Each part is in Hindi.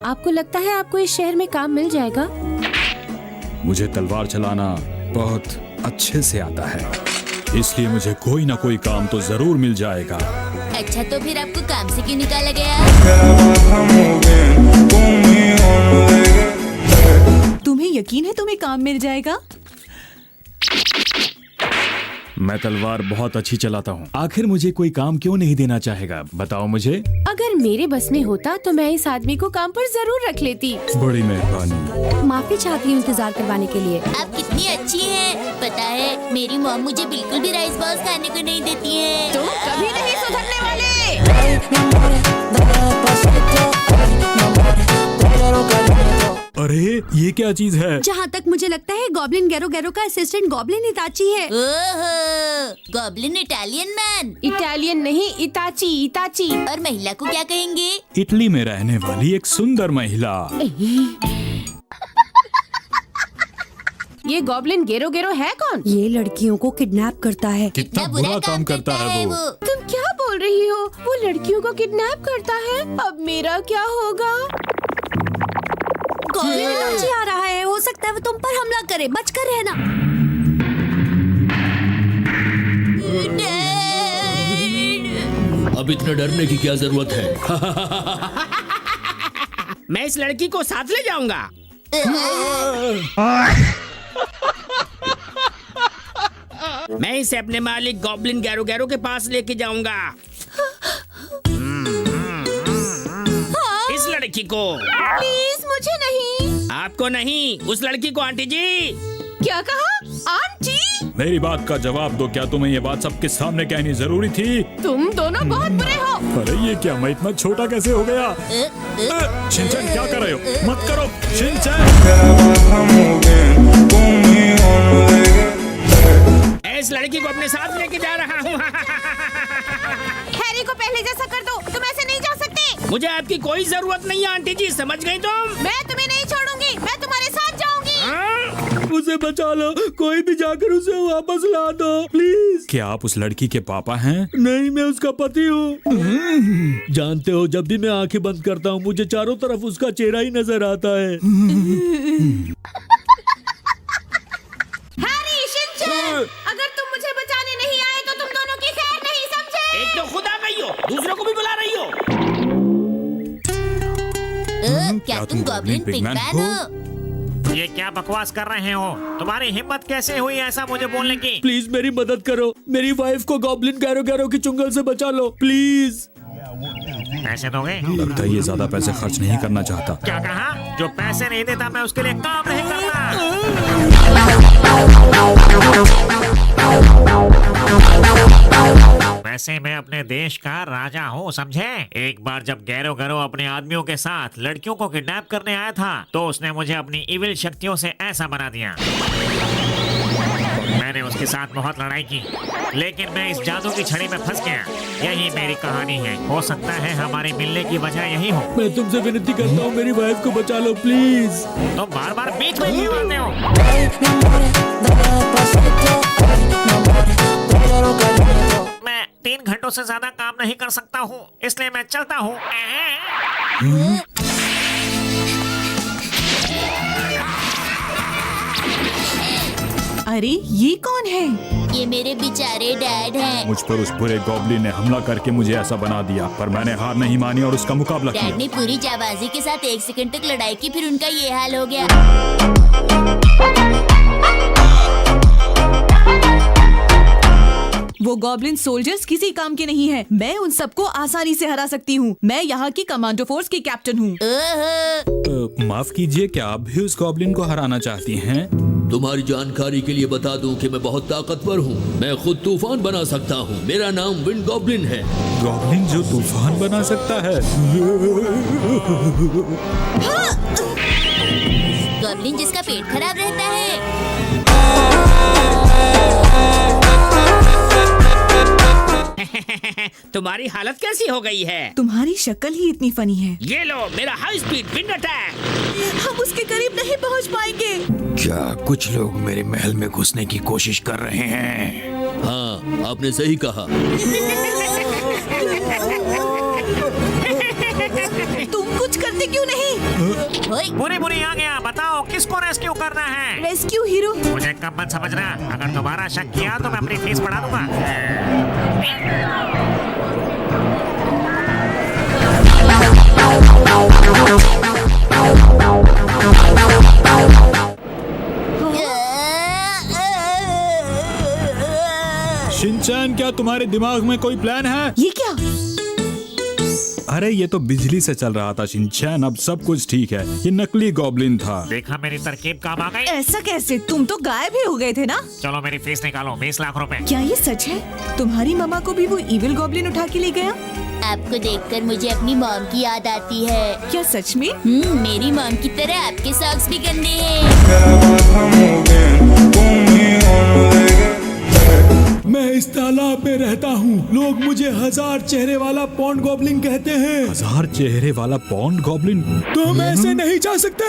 आपको लगता है आपको इस शहर में काम मिल जाएगा? मुझे तलवार चलाना बहुत अच्छे से आता है, इसलिए मुझे कोई ना कोई काम तो जरूर मिल जाएगा। अच्छा, तो फिर आपको काम से क्यों निकाला गया? तुम्हें यकीन है तुम्हें काम मिल जाएगा? मैं तलवार बहुत अच्छी चलाता हूँ, आखिर मुझे कोई काम क्यों नहीं देना चाहेगा? बताओ मुझे। अगर मेरे बस में होता तो मैं इस आदमी को काम पर जरूर रख लेती। बड़ी मेहरबानी। माफी चाहती हूँ इंतजार करवाने के लिए। आप कितनी अच्छी हैं। पता है मेरी मॉम मुझे बिल्कुल भी राइस बॉल्स खाने को नहीं देती है। तुम कभी नहीं सुधरने वाले। अरे ये क्या चीज है? जहाँ तक मुझे लगता है गॉब्लिन गैरो गैरो का असिस्टेंट गॉब्लिन इताची है। ओहो, गॉब्लिन इटालियन मैन। इटालियन नहीं, इताची इताची। और महिला को क्या कहेंगे? इटली में रहने वाली एक सुंदर महिला। ये गॉब्लिन गेरो गेरो है कौन? ये लड़कियों को किडनैप करता है। कितना बुरा काम करता है वो। तुम क्या बोल रही हो? वो लड़कियों को किडनैप करता है? अब मेरा क्या होगा? गॉब्लिन इताची आ रहा है, हो सकता है वो तुम पर हमला करे, बचकर रहना। अब इतना डरने की क्या जरूरत है? मैं इस लड़की को साथ ले जाऊंगा। मैं इसे अपने मालिक गॉब्लिन गैरो गैरो के पास लेके जाऊंगा। इस लड़की को। प्लीज मुझे नहीं। आपको नहीं, उस लड़की को। आंटी जी। क्या कहा? आंटी? मेरी बात का जवाब दो। क्या तुम्हें ये बात सबके सामने कहनी जरूरी थी? तुम दोनों बहुत बुरे हो। अरे ये क्या, मैं इतना छोटा कैसे हो गया? शिनचैन क्या कर रहे हो? मत करो शिनचैन। इस लड़की को अपने साथ लेके जा रहा हूँ। हैरी को पहले जैसा कर दो। तुम ऐसे नहीं जा सकते। मुझे आपकी कोई जरूरत नहीं है आंटी जी, समझ गई तुम? मैं तुम्हें नहीं छोड़ूंगी, मैं तुम्हारे साथ जाऊंगी। उसे बचा लो, कोई भी जाकर उसे वापस ला दो प्लीज। क्या आप उस लड़की के पापा हैं? नहीं, मैं उसका पति हूँ। जानते हो, जब भी मैं आंखें बंद करता हूँ मुझे चारों तरफ उसका चेहरा ही नजर आता है। हैरी, शिनचैन, अगर तुम मुझे बचाने नहीं आए तो तुम दोनों की खैर नहीं, समझे? एक तो खुद आ गई हो, दूसरों को भी बुला रही हो। क्या तुम गॉब्लिन पिगमैन हो? ये क्या बकवास कर रहे हो? तुम्हारी हिम्मत कैसे हुई ऐसा मुझे बोलने की? प्लीज मेरी मदद करो, मेरी वाइफ को गॉब्लिन गैरो गैरो की चुंगल से बचा लो प्लीज। पैसे दोगे? लगता है ये ज्यादा पैसे खर्च नहीं करना चाहता। क्या कहा? जो पैसे नहीं देता मैं उसके लिए काम नहीं करता। वैसे मैं अपने देश का राजा हूँ, समझे? एक बार जब गैरो गैरो अपने आदमियों के साथ लड़कियों को किडनैप करने आया था तो उसने मुझे अपनी इविल शक्तियों से ऐसा बना दिया। मैंने उसके साथ बहुत लड़ाई की, लेकिन मैं इस जादू की छड़ी में फंस गया। यही मेरी कहानी है। हो सकता है हमारे मिलने की वजह यही हो। मैं तुमसे विनती करता हूँ, मेरी वाइफ को बचा लो प्लीज। तुम बार बार बीच में क्यों आते हो? मैं 3 घंटों से ज्यादा काम नहीं कर सकता हूँ, इसलिए मैं चलता हूँ। अरे ये कौन है? ये मेरे बेचारे डैड हैं। मुझ पर उस बुरे गॉब्लिन ने हमला करके मुझे ऐसा बना दिया, पर मैंने हार नहीं मानी और उसका मुकाबला डैड किया। ने पूरी जाबाजी के साथ 1 सेकंड तक लड़ाई की, फिर उनका ये हाल हो गया। वो गॉब्लिन सोल्जर्स किसी काम के नहीं है। मैं उन सबको आसानी से हरा सकती हूँ। मैं यहाँ की कमांडो फोर्स की कैप्टन हूँ। माफ कीजिए, क्या आप भी उस गॉब्लिन को हराना चाहती हैं? तुम्हारी जानकारी के लिए बता दूं कि मैं बहुत ताकतवर हूँ। मैं खुद तूफान बना सकता हूँ। मेरा नाम विंड गॉब्लिन है। गॉब्लिन जो तूफान बना सकता है? गॉब्लिन जिसका पेट खराब रहता है। तुम्हारी हालत कैसी हो गई है? तुम्हारी शक्ल ही इतनी फनी है। ये लो मेरा हाई स्पीड विंड अटैक। हम उसके करीब नहीं पहुँच पाएंगे। क्या कुछ लोग मेरे महल में घुसने की कोशिश कर रहे हैं? हाँ, आपने सही कहा। तुम कुछ करते क्यों नहीं? ओए, बुरी बुरी आ गया, बताओ किसको रेस्क्यू करना है? Rescue hero. मुझे कम मत समझना, अगर दोबारा शक किया तो मैं अपनी फीस बढ़ा दूंगा। शिनचैन, क्या तुम्हारे दिमाग में कोई प्लान है? ये क्या? अरे ये तो बिजली से चल रहा था शिनचैन, अब सब कुछ ठीक है। ये नकली गॉब्लिन था। देखा मेरी तरकीब काम आ गई। ऐसा कैसे? तुम तो गायब ही हो गए थे ना। चलो मेरी फीस निकालो, 20 लाख रुपए। क्या ये सच है? तुम्हारी मामा को भी वो इविल गॉब्लिन उठा के ले गया? आपको देखकर मुझे अपनी मॉम की याद आती है। क्या सच में? मेरी मॉम की तरह आपके सॉक्स भी गंदे हैं। मैं इस तालाब में रहता हूँ। लोग मुझे 1000 चेहरे वाला पॉन्ड गॉब्लिन कहते हैं। 1000 चेहरे वाला पॉन्ड गॉब्लिन? तुम ऐसे नहीं जा सकते।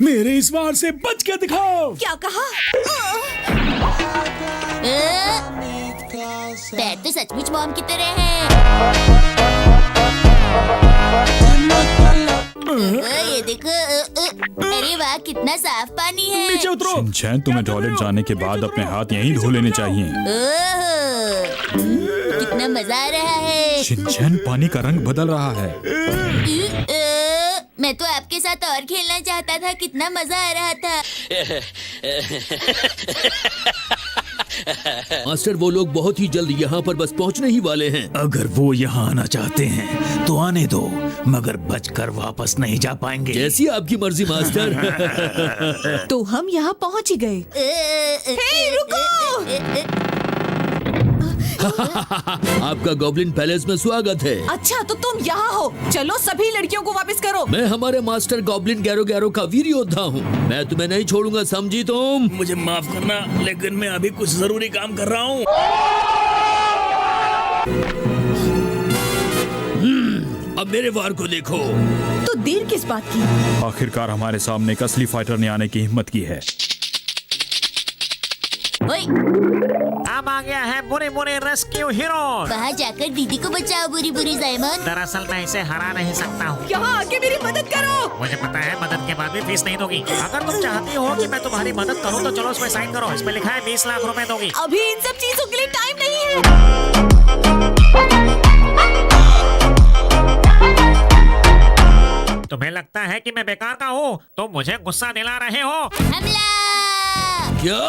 मेरे इस वार से बच के दिखाओ। क्या कहा? पैर तो सचमुच मॉम की तरह है। ये देखो, अरे वाह, कितना साफ पानी है। नीचे उतरो। शिनचैन, तुम्हें टॉयलेट जाने के बाद अपने हाथ यहीं धो लेने चाहिए। ओह, कितना मजा आ रहा है। शिनचैन, पानी का रंग बदल रहा है। मैं तो आपके साथ और खेलना चाहता था, कितना मजा आ रहा था। मास्टर, वो लोग बहुत ही जल्द यहाँ पर बस पहुँचने ही वाले हैं। अगर वो यहाँ आना चाहते हैं तो आने दो, मगर बचकर वापस नहीं जा पाएंगे। जैसी आपकी मर्जी मास्टर। तो हम यहाँ पहुँच ही गए। हे, रुको! आपका गॉब्लिन पैलेस में स्वागत है। अच्छा, तो तुम यहाँ हो। चलो सभी लड़कियों को वापस करो। मैं हमारे मास्टर गॉब्लिन गैरो गैरो का वीर योद्धा हूँ। मैं तुम्हें नहीं छोड़ूंगा, समझी तुम? मुझे माफ करना, लेकिन मैं अभी कुछ जरूरी काम कर रहा हूँ। अब मेरे वार को देखो। तो देर किस बात की? आखिरकार हमारे सामने एक असली फाइटर ने आने की हिम्मत की है। ओए, अब आ गया है बुरे बुरे रेस्क्यू हीरो। वहाँ जाकर दीदी को बचाओ, बुरी बुरी जायमन। दरअसल मैं इसे हरा नहीं सकता हूँ। यहाँ आके मेरी मदद करो। मुझे पता है, मदद के बाद भी फीस नहीं दोगी। अगर तुम चाहती हो कि मैं तुम्हारी मदद करूँ तो चलो उसमें साइन करो। इसमें लिखा है 20 लाख रुपए दोगी। अभी इन सब चीजों के लिए टाइम नहीं है। तुम्हें लगता है कि मैं बेकार का हूँ? तुम मुझे गुस्सा दिला रहे हो। हमला! क्या?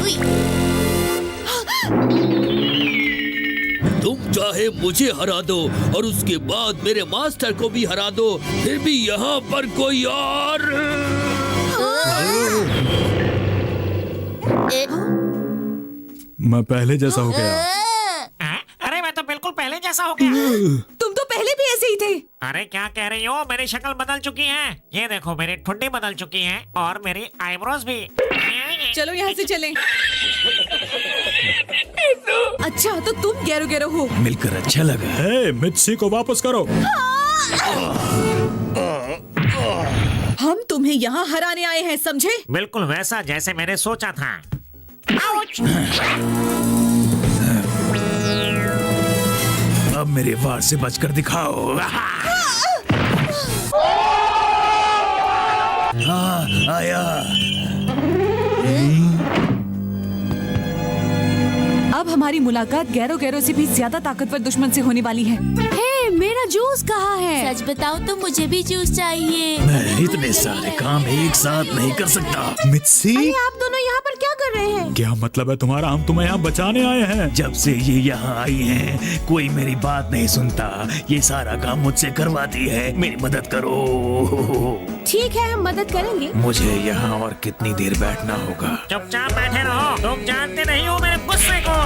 उई, तुम चाहे मुझे हरा दो और उसके बाद मेरे मास्टर को भी हरा दो, फिर भी यहाँ पर कोई और। मैं पहले जैसा हो गया। अरे मैं तो बिल्कुल पहले जैसा हो गया। तुम तो पहले भी ऐसे ही थे। अरे क्या कह रही हो? मेरी शक्ल बदल चुकी है। ये देखो, मेरी ठुड्डी बदल चुकी है और मेरी आईब्रोज भी। चलो यहाँ से चलें। अच्छा, तो तुम गैरो गैरो हो। मिलकर अच्छा लगा। हे, मित्सी को वापस करो। हम तुम्हें यहाँ हराने आए हैं, समझे? बिल्कुल वैसा जैसे मैंने सोचा था। अब मेरे वार से बचकर दिखाओ। हाँ, आया। अब हमारी मुलाकात गैरो गैरो से भी ज्यादा ताकतवर दुश्मन से होने वाली है। हे, मेरा जूस कहाँ है? सच बताऊं तो मुझे भी जूस चाहिए। मैं इतने सारे काम एक साथ नहीं कर सकता। मित्सी, अरे, आप दोनों यहाँ पर क्या कर रहे हैं? क्या मतलब है तुम्हारा? हम तुम्हें यहाँ बचाने आए हैं। जब से ये यहाँ आई हैं, कोई मेरी बात नहीं सुनता। ये सारा काम मुझसे करवाती है। मेरी मदद करो। ठीक है, हम मदद करेंगे। मुझे यहाँ और कितनी देर बैठना होगा? चुपचाप बैठे रहो। तुम जानते नहीं हो मेरे गुस्से को।